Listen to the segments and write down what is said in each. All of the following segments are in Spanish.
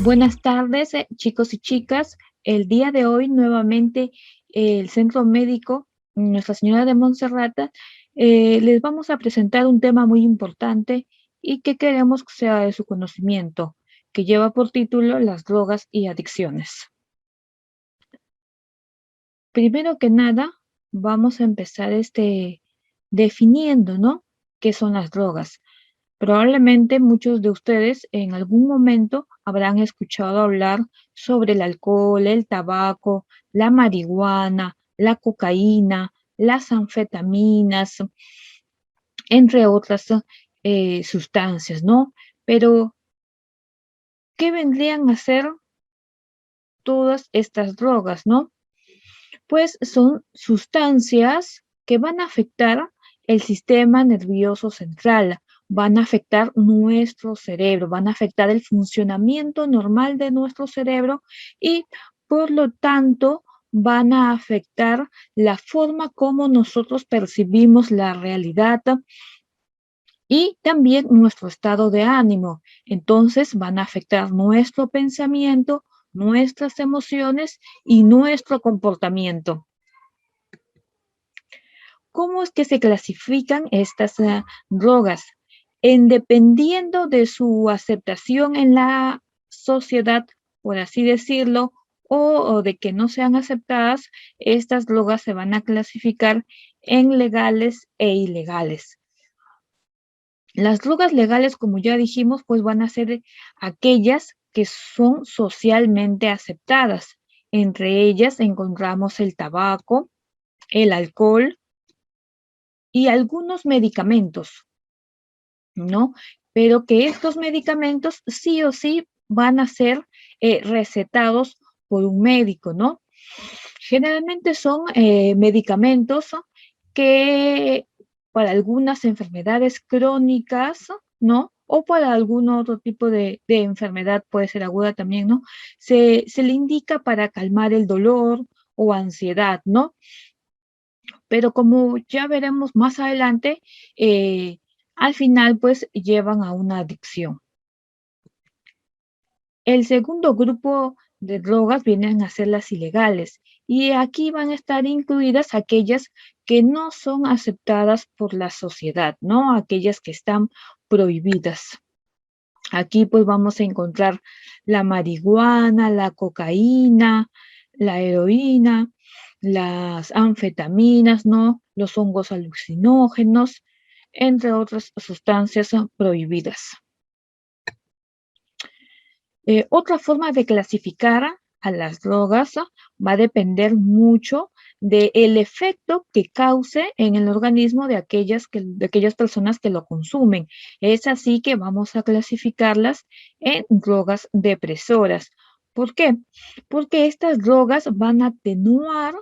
Buenas tardes, chicos y chicas. El día de hoy, nuevamente, el Centro Médico Nuestra Señora de Monserrata, les vamos a presentar un tema muy importante y que queremos que sea de su conocimiento, que lleva por título Las drogas y adicciones. Primero que nada, vamos a empezar definiendo, ¿no? ¿Qué son las drogas? Probablemente muchos de ustedes en algún momento habrán escuchado hablar sobre el alcohol, el tabaco, la marihuana, la cocaína, las anfetaminas, entre otras sustancias, ¿no? Pero, ¿qué vendrían a ser todas estas drogas, no? Pues son sustancias que van a afectar el sistema nervioso central, van a afectar nuestro cerebro, van a afectar el funcionamiento normal de nuestro cerebro y por lo tanto van a afectar la forma como nosotros percibimos la realidad y también nuestro estado de ánimo. Entonces van a afectar nuestro pensamiento, nuestras emociones y nuestro comportamiento. ¿Cómo es que se clasifican estas drogas? Dependiendo de su aceptación en la sociedad, por así decirlo, o de que no sean aceptadas, estas drogas se van a clasificar en legales e ilegales. Las drogas legales, como ya dijimos, pues van a ser aquellas que son socialmente aceptadas. Entre ellas encontramos el tabaco, el alcohol, y algunos medicamentos, ¿no? Pero que estos medicamentos sí o sí van a ser recetados por un médico, ¿no? Generalmente son medicamentos que para algunas enfermedades crónicas, ¿no? O para algún otro tipo de enfermedad, puede ser aguda también, ¿no? Se le indica para calmar el dolor o ansiedad, ¿no? Pero como ya veremos más adelante, al final pues llevan a una adicción. El segundo grupo de drogas vienen a ser las ilegales y aquí van a estar incluidas aquellas que no son aceptadas por la sociedad, ¿no? Aquellas que están prohibidas. Aquí pues vamos a encontrar la marihuana, la cocaína, la heroína, las anfetaminas, ¿no? Los hongos alucinógenos, entre otras sustancias prohibidas. Otra forma de clasificar a las drogas va a depender mucho del efecto que cause en el organismo de aquellas personas que lo consumen. Es así que vamos a clasificarlas en drogas depresoras. ¿Por qué? Porque estas drogas van a atenuar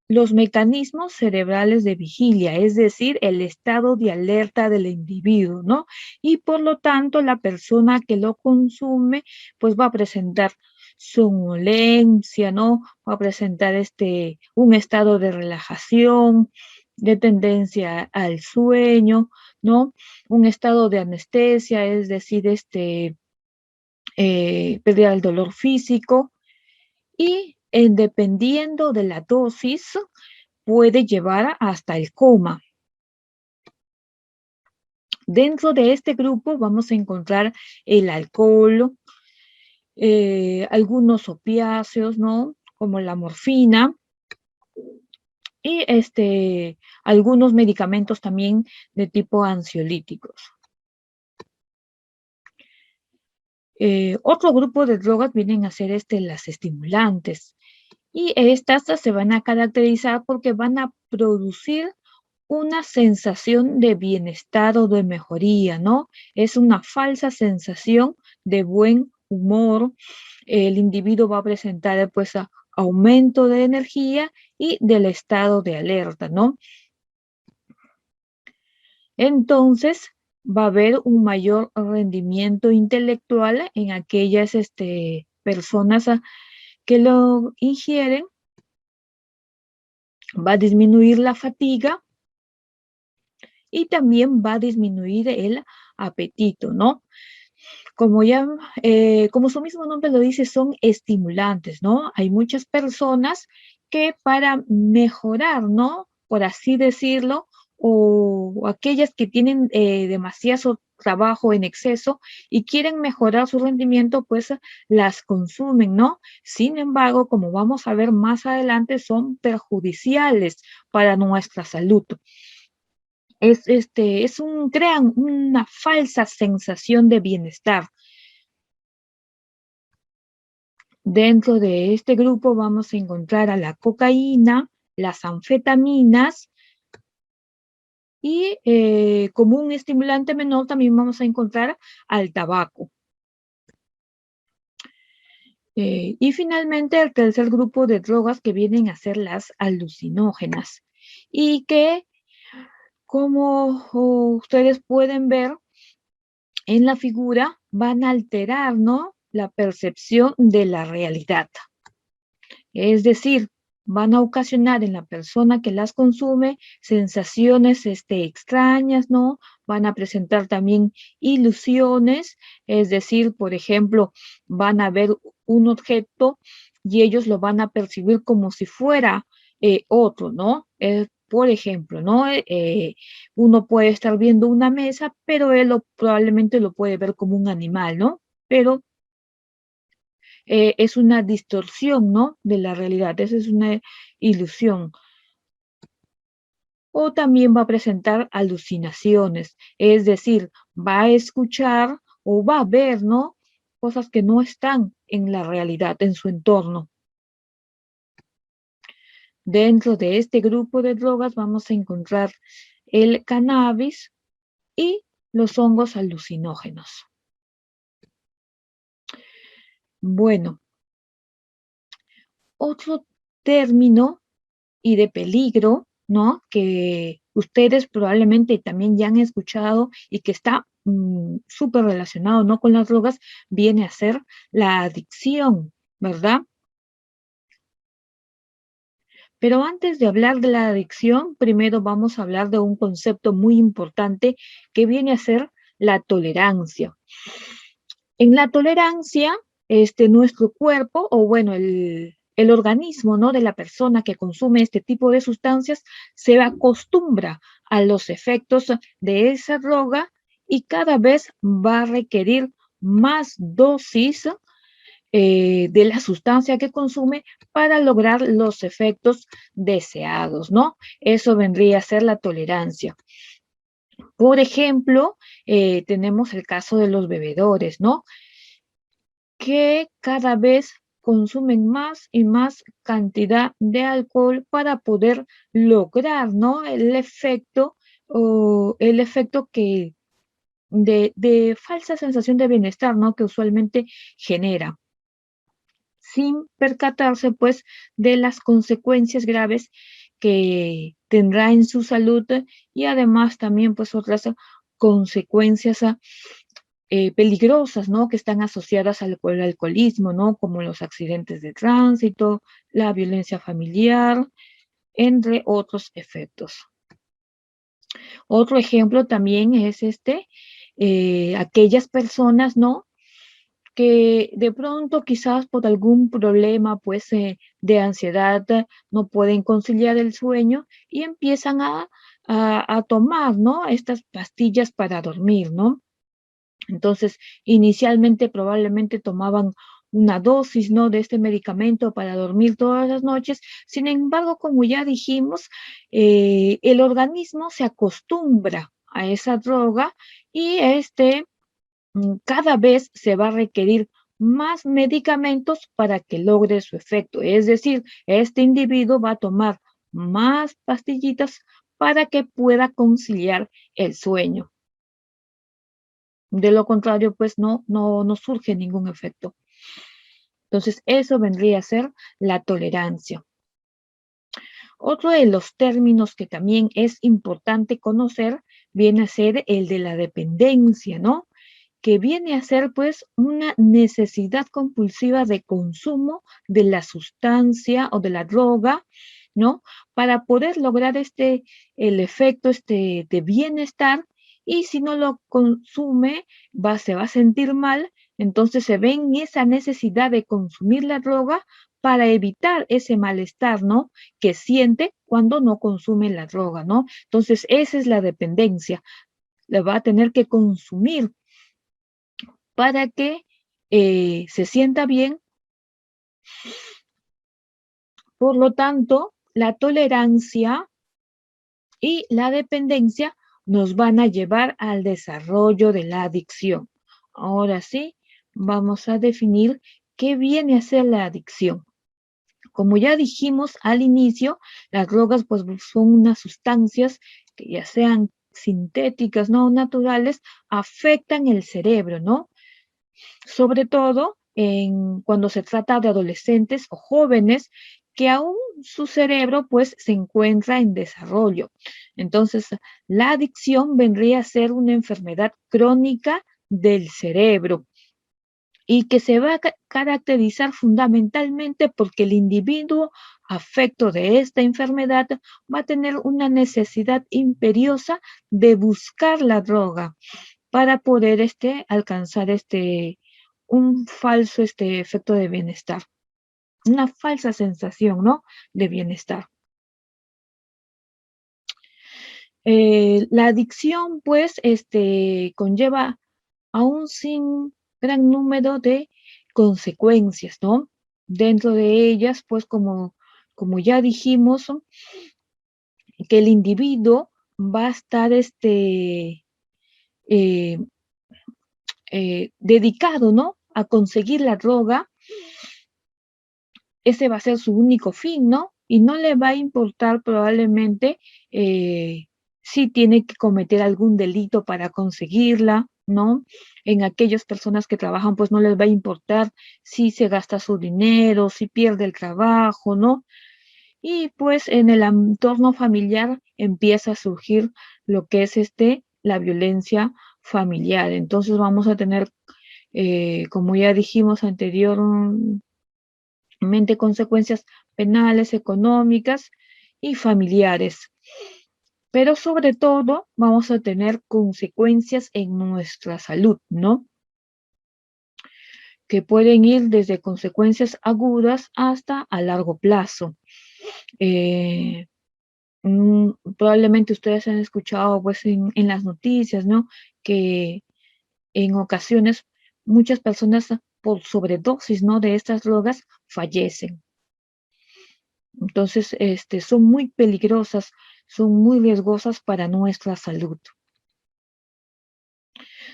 los mecanismos cerebrales de vigilia, es decir, el estado de alerta del individuo, ¿no? Y por lo tanto, la persona que lo consume pues va a presentar somnolencia, ¿no? Va a presentar un estado de relajación, de tendencia al sueño, ¿no? Un estado de anestesia, es decir, pérdida del dolor físico y dependiendo de la dosis puede llevar hasta el coma. Dentro de este grupo vamos a encontrar el alcohol, algunos opiáceos, ¿no? Como la morfina y algunos medicamentos también de tipo ansiolíticos. Otro grupo de drogas vienen a ser las estimulantes y estas se van a caracterizar porque van a producir una sensación de bienestar o de mejoría, ¿no? Es una falsa sensación de buen humor. El individuo va a presentar pues aumento de energía y del estado de alerta, ¿no? Entonces va a haber un mayor rendimiento intelectual en aquellas personas que lo ingieren, va a disminuir la fatiga y también va a disminuir el apetito, ¿no? como ya, como su mismo nombre lo dice, son estimulantes, ¿no? Hay muchas personas que para mejorar, ¿no? Por así decirlo, o aquellas que tienen demasiado trabajo en exceso y quieren mejorar su rendimiento, pues las consumen, ¿no? Sin embargo, como vamos a ver más adelante, son perjudiciales para nuestra salud. Crean una falsa sensación de bienestar. Dentro de este grupo vamos a encontrar a la cocaína, las anfetaminas y como un estimulante menor también vamos a encontrar al tabaco. Y finalmente el tercer grupo de drogas que vienen a ser las alucinógenas y que como ustedes pueden ver en la figura van a alterar, ¿no? La percepción de la realidad. Es decir, van a ocasionar en la persona que las consume sensaciones extrañas, ¿no? Van a presentar también ilusiones, es decir, por ejemplo, van a ver un objeto y ellos lo van a percibir como si fuera otro, ¿no? Por ejemplo, ¿no? Uno puede estar viendo una mesa, pero probablemente lo puede ver como un animal, ¿no? Pero es una distorsión, ¿no? De la realidad, esa es una ilusión. O también va a presentar alucinaciones, es decir, va a escuchar o va a ver, ¿no? Cosas que no están en la realidad, en su entorno. Dentro de este grupo de drogas vamos a encontrar el cannabis y los hongos alucinógenos. Bueno, otro término y de peligro, ¿no? Que ustedes probablemente también ya han escuchado y que está súper relacionado, ¿no? Con las drogas, viene a ser la adicción, ¿verdad? Pero antes de hablar de la adicción, primero vamos a hablar de un concepto muy importante que viene a ser la tolerancia. En la tolerancia, nuestro cuerpo, o bueno, el organismo, ¿no? De la persona que consume este tipo de sustancias se acostumbra a los efectos de esa droga y cada vez va a requerir más dosis de la sustancia que consume para lograr los efectos deseados, ¿no? Eso vendría a ser la tolerancia. Por ejemplo, tenemos el caso de los bebedores, ¿no? Que cada vez consumen más y más cantidad de alcohol para poder lograr, ¿no? El efecto que de falsa sensación de bienestar, ¿no? Que usualmente genera, sin percatarse, pues, de las consecuencias graves que tendrá en su salud y además también, pues, otras consecuencias peligrosas, ¿no? Que están asociadas al alcoholismo, ¿no? Como los accidentes de tránsito, la violencia familiar, entre otros efectos. Otro ejemplo también es aquellas personas, ¿no? Que de pronto quizás por algún problema, pues, de ansiedad, no pueden conciliar el sueño y empiezan a tomar, ¿no? Estas pastillas para dormir, ¿no? Entonces, inicialmente probablemente tomaban una dosis, ¿no? De este medicamento para dormir todas las noches. Sin embargo, como ya dijimos, el organismo se acostumbra a esa droga y cada vez se va a requerir más medicamentos para que logre su efecto. Es decir, este individuo va a tomar más pastillitas para que pueda conciliar el sueño. De lo contrario, pues no surge ningún efecto. Entonces, eso vendría a ser la tolerancia. Otro de los términos que también es importante conocer viene a ser el de la dependencia, ¿no? Que viene a ser pues una necesidad compulsiva de consumo de la sustancia o de la droga, ¿no? Para poder lograr el efecto de bienestar y si no lo consume, se va a sentir mal, entonces se ve en esa necesidad de consumir la droga para evitar ese malestar, ¿no? Que siente cuando no consume la droga, ¿no? Entonces, esa es la dependencia. La va a tener que consumir para que se sienta bien. Por lo tanto, la tolerancia y la dependencia nos van a llevar al desarrollo de la adicción. Ahora sí, vamos a definir qué viene a ser la adicción. Como ya dijimos al inicio, las drogas pues son unas sustancias que ya sean sintéticas, no naturales, afectan el cerebro, ¿no? Sobre todo cuando se trata de adolescentes o jóvenes que aún su cerebro pues se encuentra en desarrollo. Entonces, la adicción vendría a ser una enfermedad crónica del cerebro y que se va a caracterizar fundamentalmente porque el individuo afecto de esta enfermedad va a tener una necesidad imperiosa de buscar la droga para poder alcanzar un falso efecto de bienestar, una falsa sensación, ¿no? De bienestar. La adicción, pues, conlleva a un sin gran número de consecuencias, ¿no? Dentro de ellas, pues, como ya dijimos, que el individuo va a estar eh, dedicado, ¿no? A conseguir la droga, ese va a ser su único fin, ¿no? Y no le va a importar probablemente si tiene que cometer algún delito para conseguirla, ¿no? En aquellas personas que trabajan, pues no les va a importar si se gasta su dinero, si pierde el trabajo, ¿no? Y pues en el entorno familiar empieza a surgir lo que es la violencia familiar. Entonces vamos a tener, como ya dijimos anteriormente, consecuencias penales, económicas y familiares. Pero sobre todo vamos a tener consecuencias en nuestra salud, ¿no? Que pueden ir desde consecuencias agudas hasta a largo plazo. Eh, Probablemente ustedes han escuchado pues en las noticias, ¿no? Que en ocasiones muchas personas por sobredosis, ¿no? De estas drogas fallecen. Entonces, son muy peligrosas, son muy riesgosas para nuestra salud.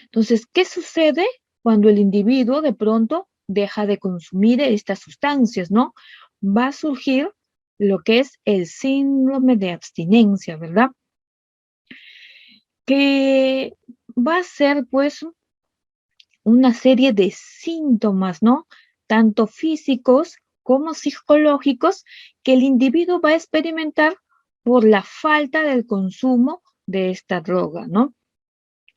Entonces, ¿qué sucede cuando el individuo de pronto deja de consumir estas sustancias, ¿no? Va a surgir lo que es el síndrome de abstinencia, ¿verdad? Que va a ser, pues, una serie de síntomas, ¿no? Tanto físicos como psicológicos que el individuo va a experimentar por la falta del consumo de esta droga, ¿no?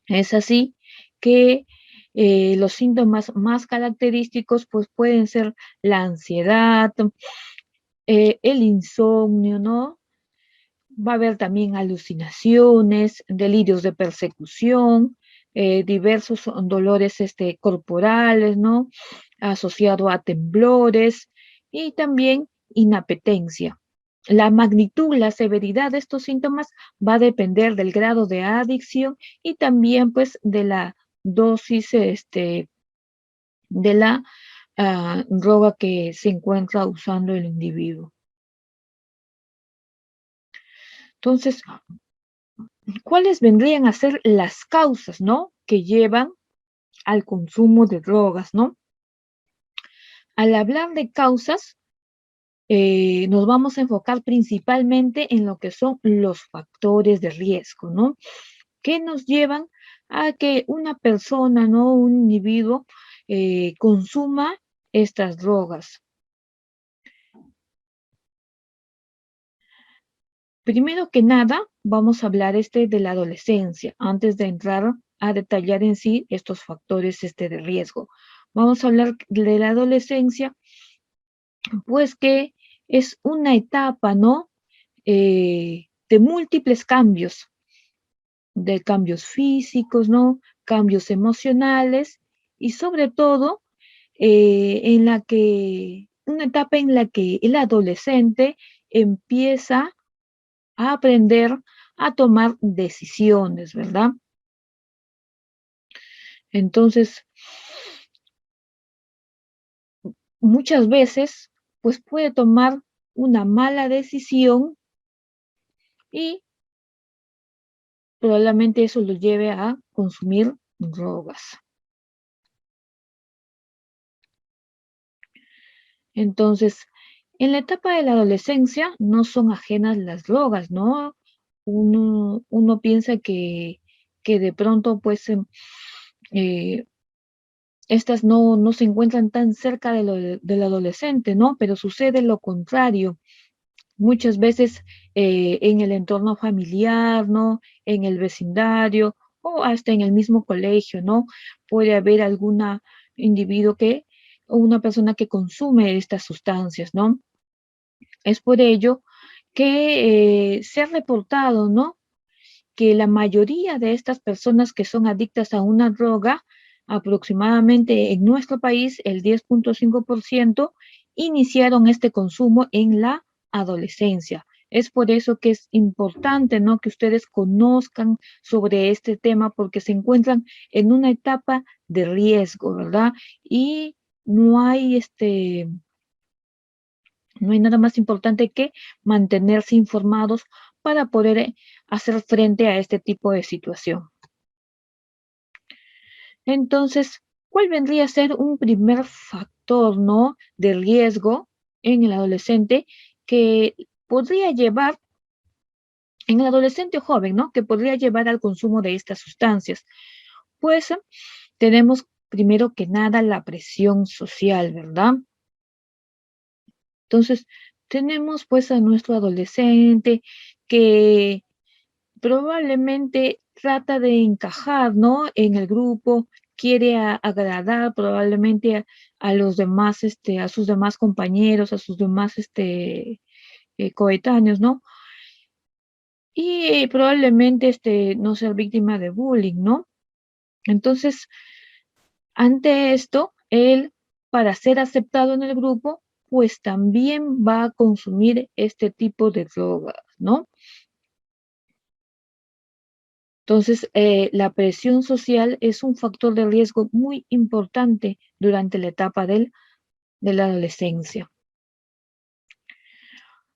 Es así que los síntomas más característicos pues pueden ser la ansiedad, el insomnio, ¿no? Va a haber también alucinaciones, delirios de persecución, diversos dolores corporales, ¿no? Asociado a temblores y también inapetencia. La magnitud, la severidad de estos síntomas va a depender del grado de adicción y también pues de la dosis de la droga que se encuentra usando el individuo. Entonces, ¿cuáles vendrían a ser las causas, ¿no? Que llevan al consumo de drogas, ¿no? Al hablar de causas, nos vamos a enfocar principalmente en lo que son los factores de riesgo, ¿no? Que nos llevan a que una persona, ¿no? Un individuo consuma estas drogas. Primero que nada, vamos a hablar de la adolescencia, antes de entrar a detallar en sí estos factores de riesgo. Vamos a hablar de la adolescencia, pues que es una etapa, ¿no? De múltiples cambios. de cambios físicos, ¿no? Cambios emocionales y sobre todo una etapa en la que el adolescente empieza a aprender a tomar decisiones, ¿verdad? Entonces, muchas veces, pues puede tomar una mala decisión y probablemente eso lo lleve a consumir drogas. Entonces, en la etapa de la adolescencia no son ajenas las drogas, ¿no? Uno piensa que de pronto, pues, eh, estas no se encuentran tan cerca del adolescente, ¿no? Pero sucede lo contrario. Muchas veces en el entorno familiar, ¿no? En el vecindario o hasta en el mismo colegio, ¿no? Puede haber alguna individuo o una persona que consume estas sustancias, ¿no? Es por ello que se ha reportado, ¿no? Que la mayoría de estas personas que son adictas a una droga, aproximadamente en nuestro país, el 10.5%, iniciaron este consumo en la adolescencia. Es por eso que es importante, ¿no? Que ustedes conozcan sobre este tema porque se encuentran en una etapa de riesgo, ¿verdad? Y no hay no hay nada más importante que mantenerse informados para poder hacer frente a este tipo de situación. Entonces, ¿cuál vendría a ser un primer factor, ¿no? De riesgo en el adolescente que podría llevar, en el adolescente o joven, ¿no? Que podría llevar al consumo de estas sustancias? Pues tenemos primero que nada la presión social, ¿verdad? Entonces, tenemos pues a nuestro adolescente que probablemente trata de encajar, ¿no? En el grupo, quiere agradar probablemente a los demás, a sus demás compañeros, a sus demás, coetáneos, ¿no? Y probablemente, no ser víctima de bullying, ¿no? Entonces, ante esto, él, para ser aceptado en el grupo, pues también va a consumir este tipo de drogas, ¿no? Entonces, la presión social es un factor de riesgo muy importante durante la etapa de la adolescencia.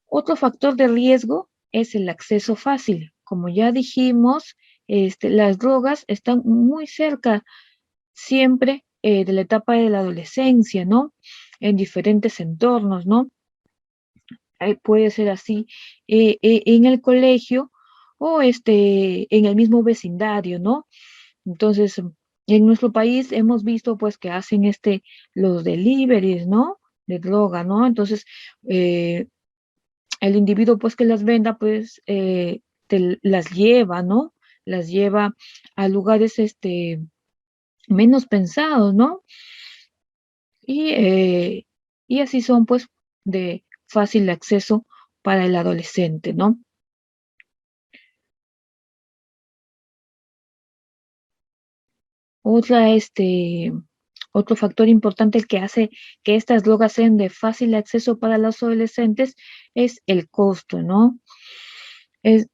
Otro factor de riesgo es el acceso fácil. Como ya dijimos, las drogas están muy cerca siempre de la etapa de la adolescencia, ¿no? En diferentes entornos, ¿no? Puede ser así en el colegio o en el mismo vecindario, ¿no? Entonces, en nuestro país hemos visto pues que hacen los deliveries, ¿no? De droga, ¿no? Entonces, el individuo pues que las venda pues las lleva, ¿no? Las lleva a lugares menos pensados, ¿no? Y, y así son pues de fácil acceso para el adolescente, ¿no? Otra, otro factor importante que hace que estas drogas sean de fácil acceso para los adolescentes es el costo, ¿no? Es,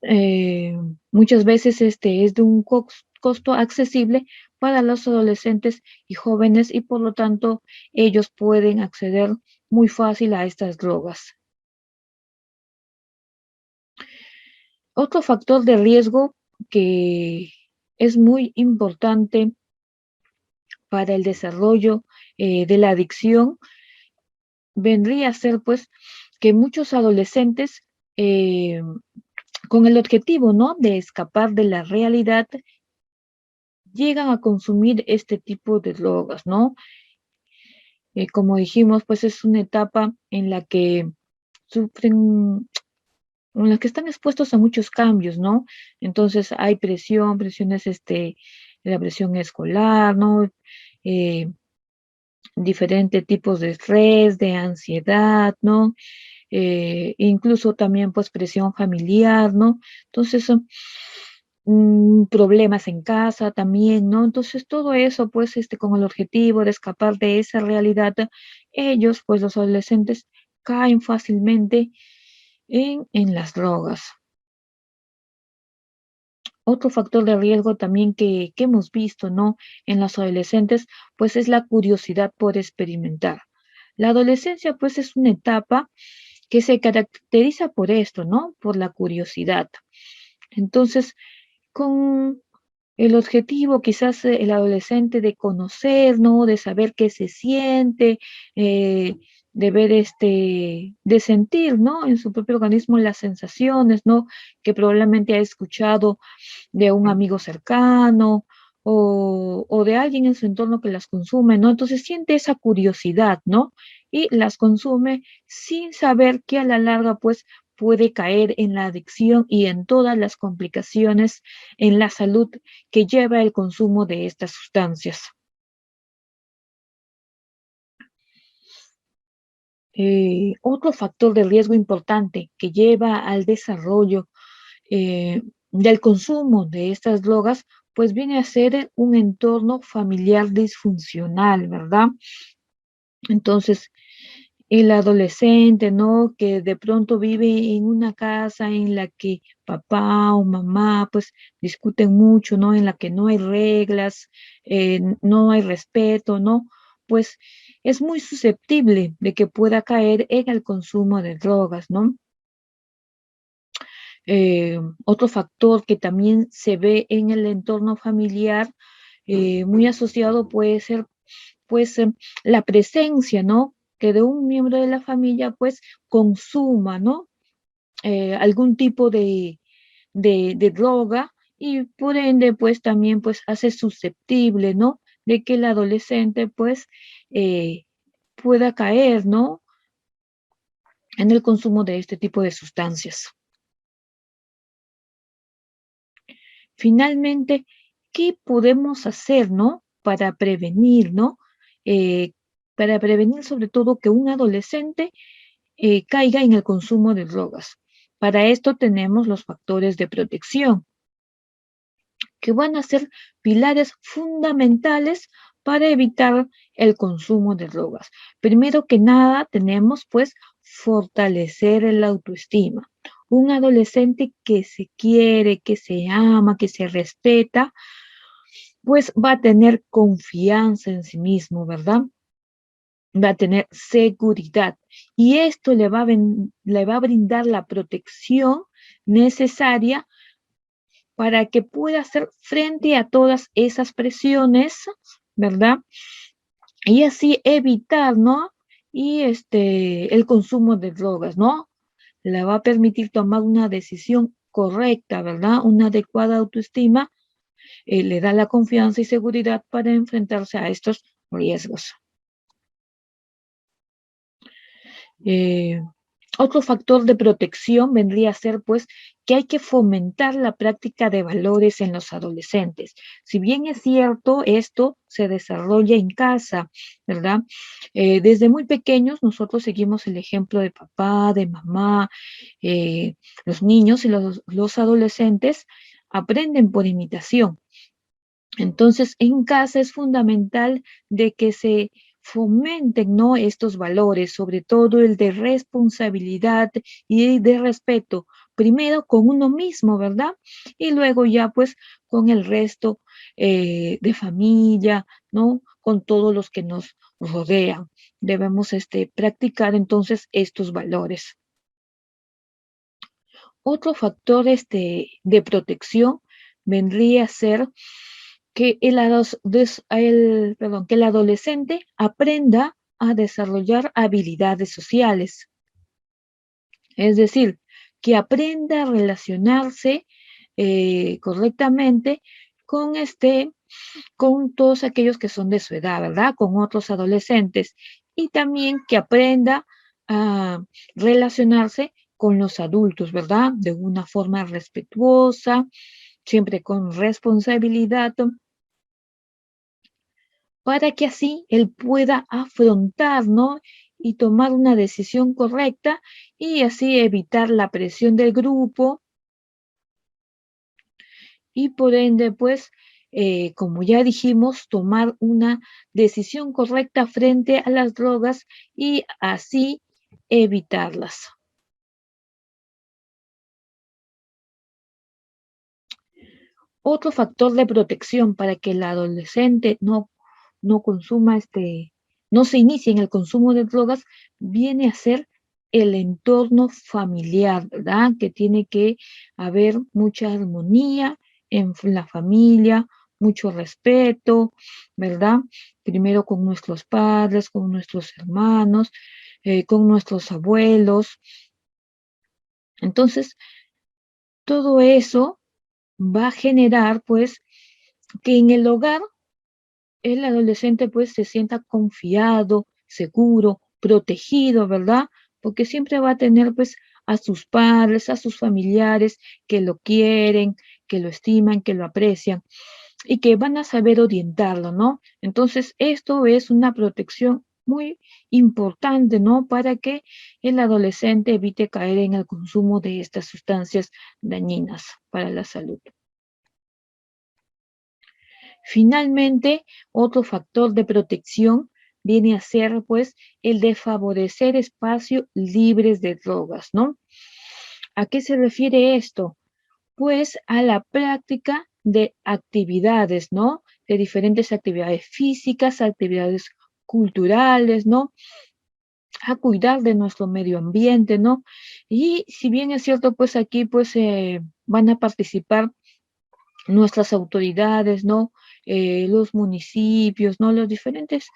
muchas veces es de un costo accesible para los adolescentes y jóvenes y por lo tanto ellos pueden acceder muy fácil a estas drogas. Otro factor de riesgo que es muy importante para el desarrollo de la adicción vendría a ser pues que muchos adolescentes con el objetivo, ¿no? De escapar de la realidad, llegan a consumir este tipo de drogas, ¿no? Como dijimos, pues es una etapa en la que sufren, en la que están expuestos a muchos cambios, ¿no? Entonces hay presiones, la presión escolar, ¿no? Eh, Diferentes tipos de estrés, de ansiedad, ¿no? Incluso también pues presión familiar, ¿no? Entonces, problemas en casa también, ¿no? Entonces todo eso, pues, con el objetivo de escapar de esa realidad, ellos, pues, los adolescentes, caen fácilmente en las drogas. Otro factor de riesgo también que hemos visto, ¿no? En los adolescentes, pues, es la curiosidad por experimentar. La adolescencia, pues, es una etapa que se caracteriza por esto, ¿no? Por la curiosidad. Entonces, con el objetivo, quizás el adolescente de conocer, ¿no? De saber qué se siente, eh, de ver, de sentir, ¿no? En su propio organismo las sensaciones, ¿no? Que probablemente ha escuchado de un amigo cercano o de alguien en su entorno que las consume, ¿no? Entonces siente esa curiosidad, ¿no? Y las consume sin saber que a la larga, pues, puede caer en la adicción y en todas las complicaciones en la salud que lleva el consumo de estas sustancias. Otro factor de riesgo importante que lleva al desarrollo del consumo de estas drogas, pues viene a ser un entorno familiar disfuncional, ¿verdad? Entonces, el adolescente, ¿no? Que de pronto vive en una casa en la que papá o mamá, pues, discuten mucho, ¿no? En la que no hay reglas, no hay respeto, ¿no? Pues es muy susceptible de que pueda caer en el consumo de drogas, ¿no? Otro factor que también se ve en el entorno familiar, muy asociado puede ser, pues, la presencia, ¿no? Que de un miembro de la familia, pues, consuma, ¿no? Algún tipo de droga y por ende, pues, también, pues, hace susceptible, ¿no? De que el adolescente, pues, eh, pueda caer, ¿no? En el consumo de este tipo de sustancias. Finalmente, ¿qué podemos hacer, no? Para prevenir, ¿no? Para prevenir sobre todo que un adolescente caiga en el consumo de drogas. Para esto tenemos los factores de protección, que van a ser pilares fundamentales para evitar el consumo de drogas. Primero que nada, tenemos pues fortalecer el autoestima. Un adolescente que se quiere, que se ama, que se respeta, pues va a tener confianza en sí mismo, ¿verdad? Va a tener seguridad y esto le va a brindar la protección necesaria para que pueda hacer frente a todas esas presiones, ¿verdad? Y así evitar, ¿no? Y el consumo de drogas, ¿no? Le va a permitir tomar una decisión correcta, ¿verdad? Una adecuada autoestima, le da la confianza y seguridad para enfrentarse a estos riesgos. Eh, Otro factor de protección vendría a ser, pues, que hay que fomentar la práctica de valores en los adolescentes. Si bien es cierto, esto se desarrolla en casa, ¿verdad? Desde muy pequeños nosotros seguimos el ejemplo de papá, de mamá, los niños y los adolescentes aprenden por imitación. Entonces, en casa es fundamental de que se fomenten, ¿no? Estos valores, sobre todo el de responsabilidad y de respeto, primero con uno mismo, ¿verdad? Y luego ya pues con el resto de familia, ¿no? Con todos los que nos rodean. Debemos practicar entonces estos valores. Otro factor de protección vendría a ser que que el adolescente aprenda a desarrollar habilidades sociales, es decir, que aprenda a relacionarse correctamente con con todos aquellos que son de su edad, ¿verdad? Con otros adolescentes y también que aprenda a relacionarse con los adultos, ¿verdad? De una forma respetuosa, siempre con responsabilidad, para que así él pueda afrontar, ¿no? Y tomar una decisión correcta y así evitar la presión del grupo y por ende, pues, como ya dijimos, tomar una decisión correcta frente a las drogas y así evitarlas. Otro factor de protección para que el adolescente no consuma no se inicie en el consumo de drogas, viene a ser el entorno familiar, ¿verdad? Que tiene que haber mucha armonía en la familia, mucho respeto, ¿verdad? Primero con nuestros padres, con nuestros hermanos, con nuestros abuelos. Entonces, todo eso va a generar, pues, que en el hogar el adolescente pues se sienta confiado, seguro, protegido, ¿verdad? Porque siempre va a tener pues a sus padres, a sus familiares que lo quieren, que lo estiman, que lo aprecian y que van a saber orientarlo, ¿no? Entonces, esto es una protección muy importante, ¿no? Para que el adolescente evite caer en el consumo de estas sustancias dañinas para la salud. Finalmente, otro factor de protección viene a ser, pues, el de favorecer espacios libres de drogas, ¿no? ¿A qué se refiere esto? Pues a la práctica de actividades, ¿no? De diferentes actividades físicas, actividades culturales, ¿no? A cuidar de nuestro medio ambiente, ¿no? Y si bien es cierto, pues aquí, pues, van a participar nuestras autoridades, ¿no? Los municipios, ¿no? Las diferentes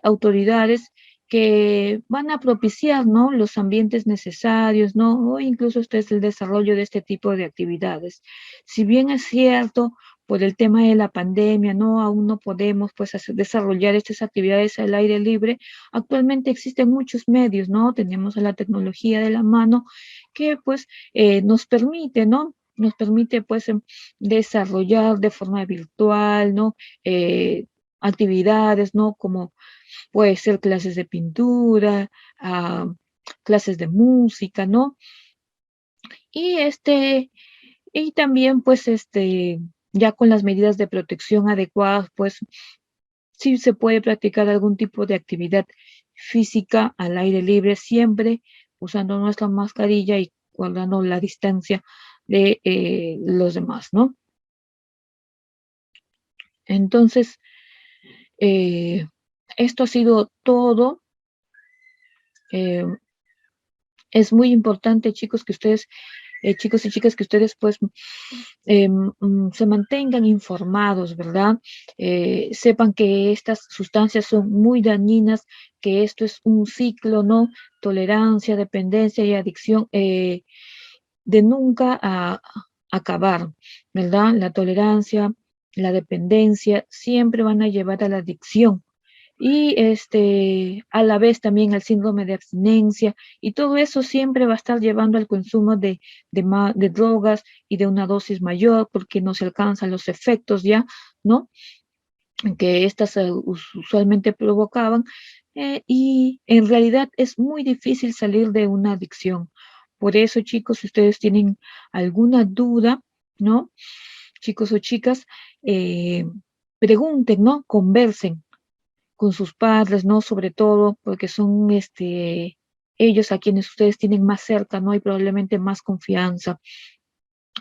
autoridades que van a propiciar, ¿no? Los ambientes necesarios, ¿no? O incluso este es el desarrollo de este tipo de actividades. Si bien es cierto, por el tema de la pandemia, ¿no? Aún no podemos, pues, desarrollar estas actividades al aire libre. Actualmente existen muchos medios, ¿no? Tenemos a la tecnología de la mano que, pues, nos permite, ¿no? Nos permite, pues, desarrollar de forma virtual, ¿no? Actividades, ¿no? Como puede ser clases de pintura, clases de música, ¿no? Y y también, pues, ya con las medidas de protección adecuadas, pues, sí se puede practicar algún tipo de actividad física al aire libre, siempre usando nuestra mascarilla y guardando la distancia de los demás, ¿no? Entonces, Eh, esto ha sido todo. Eh, es muy importante, chicos, que ustedes, chicos y chicas, que ustedes pues se mantengan informados, ¿verdad? Sepan que estas sustancias son muy dañinas, que esto es un ciclo, ¿no? Tolerancia, dependencia y adicción de nunca acabar, ¿verdad? La tolerancia, la dependencia siempre van a llevar a la adicción y a la vez también el síndrome de abstinencia y todo eso siempre va a estar llevando al consumo de drogas y de una dosis mayor porque no se alcanzan los efectos ya, ¿no? Que estas usualmente provocaban y en realidad es muy difícil salir de una adicción. Por eso, chicos, si ustedes tienen alguna duda, ¿no? Chicos o chicas, eh, pregunten, ¿no? Conversen con sus padres, ¿no? Sobre todo porque son ellos a quienes ustedes tienen más cerca, ¿no? Y probablemente más confianza.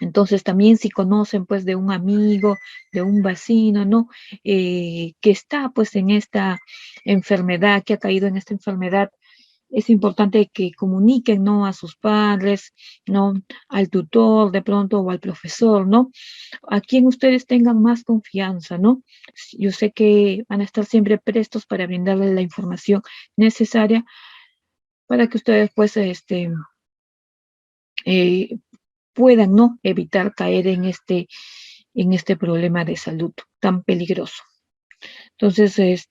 Entonces también si conocen pues de un amigo, de un vecino, ¿no? Que está pues en esta enfermedad, que ha caído en esta enfermedad, es importante que comuniquen, ¿no? A sus padres, ¿no? Al tutor de pronto o al profesor, ¿no? A quien ustedes tengan más confianza, ¿no? Yo sé que van a estar siempre prestos para brindarles la información necesaria para que ustedes pues eh, puedan, ¿no? Evitar caer en este problema de salud tan peligroso. Entonces,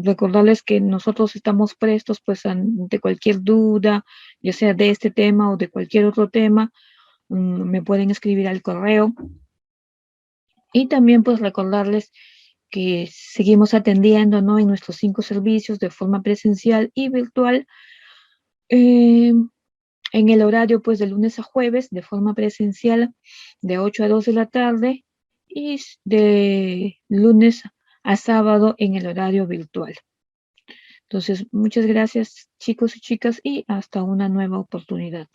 recordarles que nosotros estamos prestos, pues, ante cualquier duda, ya sea de este tema o de cualquier otro tema, me pueden escribir al correo. Y también, pues, recordarles que seguimos atendiendo, ¿no? En nuestros 5 servicios de forma presencial y virtual. Eh, en el horario pues de lunes a jueves de forma presencial de 8 a 2 de la tarde y de lunes a sábado en el horario virtual. Entonces, muchas gracias chicos y chicas y hasta una nueva oportunidad.